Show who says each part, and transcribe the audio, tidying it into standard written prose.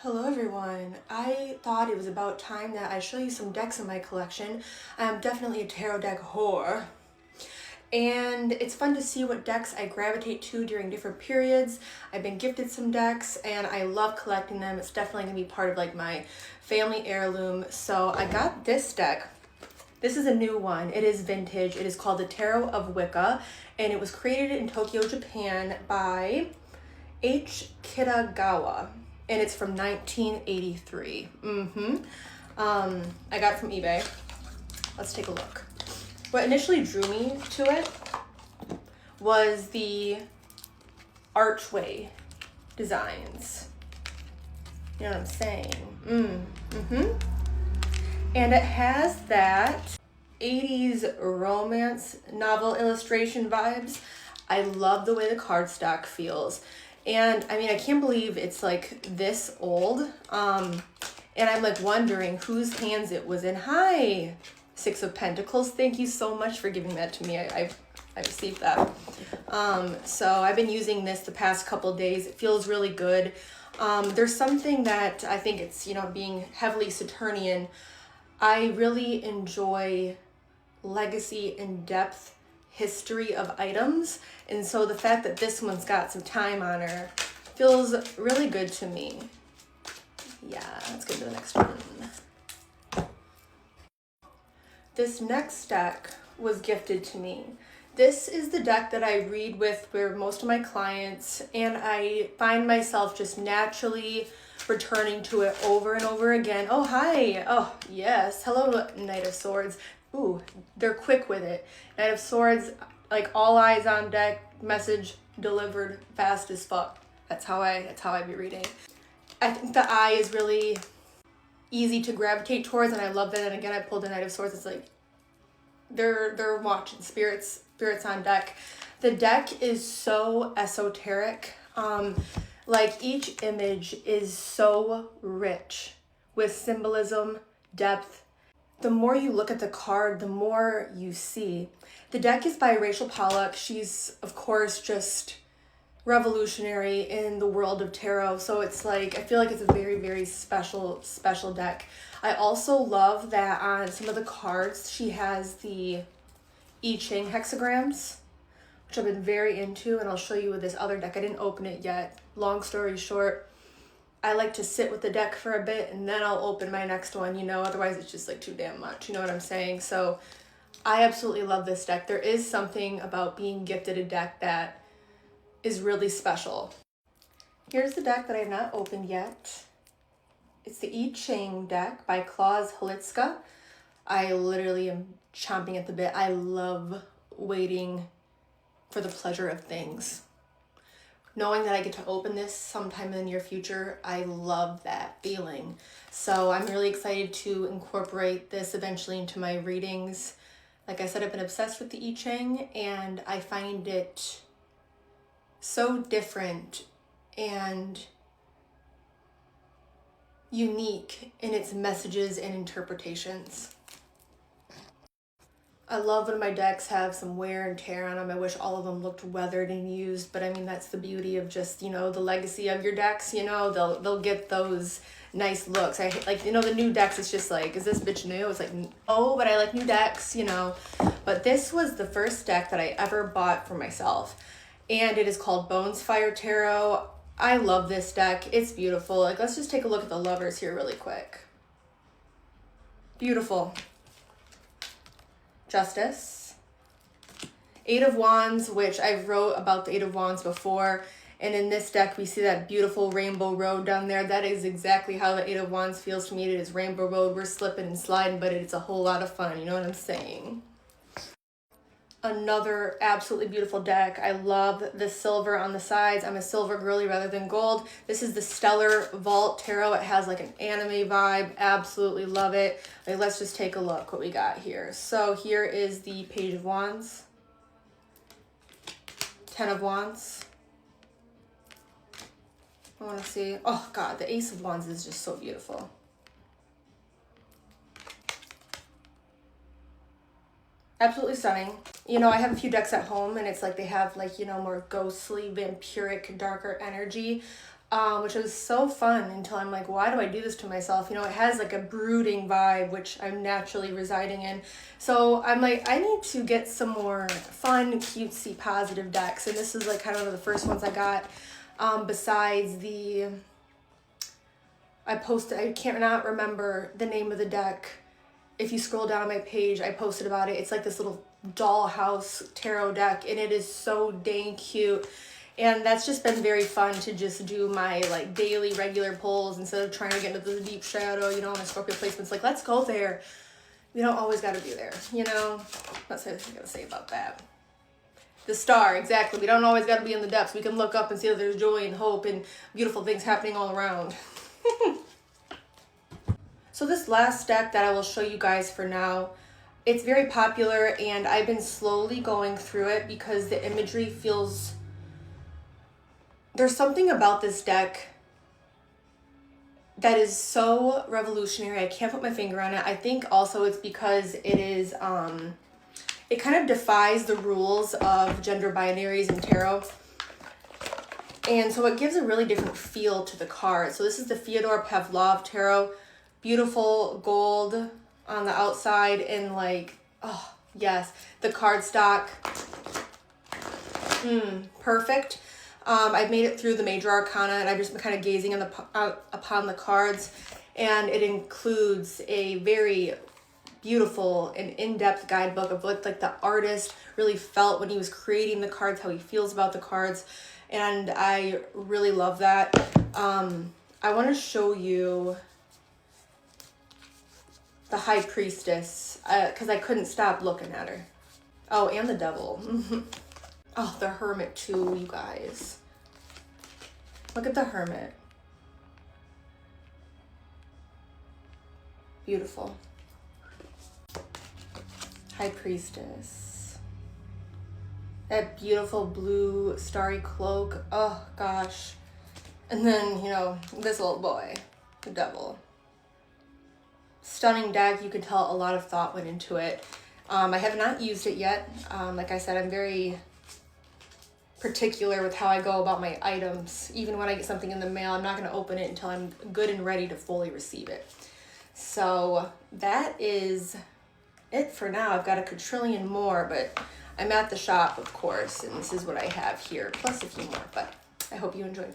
Speaker 1: Hello everyone. I thought it was about time that I show you some decks in my collection. I'm definitely a tarot deck whore. And it's fun to see what decks I gravitate to during different periods. I've been gifted some decks and I love collecting them. It's definitely gonna be part of like my family heirloom. So I got this deck. This is a new one. It is vintage. It is called the Tarot of Wicca and it was created in Tokyo, Japan by H. Kitagawa. And it's from 1983. I got it from eBay. Let's take a look. What initially drew me to it was the archway designs. You know what I'm saying? And it has that 80s romance novel illustration vibes. I love the way the cardstock feels. And I mean, I can't believe it's like this old. And I'm like wondering whose hands it was in. Hi, Six of Pentacles. Thank you so much for giving that to me. I received that. So I've been using this the past couple of days. It feels really good. There's something that I think it's, you know, being heavily Saturnian. I really enjoy legacy and depth history of items, and so the fact that this one's got some time on her feels really good to me. Yeah, let's go to the next one. This next deck was gifted to me. This is the deck that I read with for most of my clients, and I find myself just naturally returning to it over and over again. Oh, hi. Oh, yes. Hello, Knight of Swords. Ooh, they're quick with it. Knight of Swords, like all eyes on deck, message delivered fast as fuck. That's how I be reading. I think the eye is really easy to gravitate towards, and I love that. And again, I pulled the Knight of Swords. It's like they're watching spirits on deck. The deck is so esoteric. Like each image is so rich with symbolism, depth. The more you look at the card, the more you see. The deck is by Rachel Pollack. She's, of course, just revolutionary in the world of tarot. So it's like, I feel like it's a very, very special deck. I also love that on some of the cards, she has the I Ching hexagrams, which I've been very into, and I'll show you with this other deck. I didn't open it yet. Long story short, I like to sit with the deck for a bit and then I'll open my next one, you know, otherwise it's just like too damn much, you know what I'm saying? So I absolutely love this deck. There is something about being gifted a deck that is really special. Here's the deck that I have not opened yet. It's the I Ching deck by Klaus Halitzka. I literally am chomping at the bit. I love waiting for the pleasure of things. Knowing that I get to open this sometime in the near future, I love that feeling. So I'm really excited to incorporate this eventually into my readings. Like I said, I've been obsessed with the I Ching, and I find it so different and unique in its messages and interpretations. I love when my decks have some wear and tear on them. I wish all of them looked weathered and used, but I mean, that's the beauty of just, you know, the legacy of your decks, you know, they'll get those nice looks. I hate, like, you know, the new decks, it's just like, is this bitch new? It's like, oh, but I like new decks, you know. But this was the first deck that I ever bought for myself, and it is called Bones Fire Tarot. I love this deck. It's beautiful. Like, let's just take a look at the lovers here really quick. Beautiful. Justice, Eight of Wands, which I've wrote about the Eight of Wands before, and in this deck we see that beautiful rainbow road down there. That is exactly how the Eight of Wands feels to me. It is rainbow road. We're slipping and sliding, but it's a whole lot of fun, you know what I'm saying? Another absolutely beautiful deck. I love the silver on the sides. I'm a silver girly rather than gold. This is the Stellar Vault Tarot. It has like an anime vibe. Absolutely love it. Like, let's just take a look what we got here. So here is the Page of Wands, Ten of Wands. I want to see. Oh God, the Ace of Wands is just so beautiful. Absolutely stunning. You know, I have a few decks at home and it's like they have like, you know, more ghostly, vampiric, darker energy. which was so fun until I'm like, why do I do this to myself? You know, it has like a brooding vibe, which I'm naturally residing in. So I'm like, I need to get some more fun, cutesy, positive decks. And this is like kind of one of the first ones I got, besides the, I cannot remember the name of the deck. If you scroll down my page, I posted about it. It's like this little dollhouse tarot deck, and it is so dang cute. And that's just been very fun to just do my like daily regular pulls instead of trying to get into the deep shadow, you know, my Scorpio placements. Like, let's go there. We don't always got to be there, you know. That's what I'm going to say about that. The star, exactly. We don't always got to be in the depths. We can look up and see that there's joy and hope and beautiful things happening all around. So this last deck that I will show you guys for now, it's very popular, and I've been slowly going through it because the imagery feels... There's something about this deck that is so revolutionary. I can't put my finger on it. I think also it's because it is, it kind of defies the rules of gender binaries and tarot. And so it gives a really different feel to the card. So this is the Fyodor Pavlov Tarot. Beautiful gold on the outside, and like, oh yes, the cardstock, perfect. I've made it through the major arcana, and I've just been kind of gazing upon the cards, and it includes a very beautiful and in-depth guidebook of what like the artist really felt when he was creating the cards, how he feels about the cards, and I really love that. I want to show you the High Priestess, because I couldn't stop looking at her. Oh, and the Devil. Oh, the Hermit too, you guys. Look at the Hermit. Beautiful. High Priestess. That beautiful blue starry cloak. Oh, gosh. And then, you know, this little boy, the Devil. Stunning deck. You can tell a lot of thought went into it. I have not used it yet. Like I said, I'm very particular with how I go about my items. Even when I get something in the mail, I'm not going to open it until I'm good and ready to fully receive it. So that is it for now. I've got a quadrillion more, but I'm at the shop, of course, and this is what I have here, plus a few more, but I hope you enjoyed.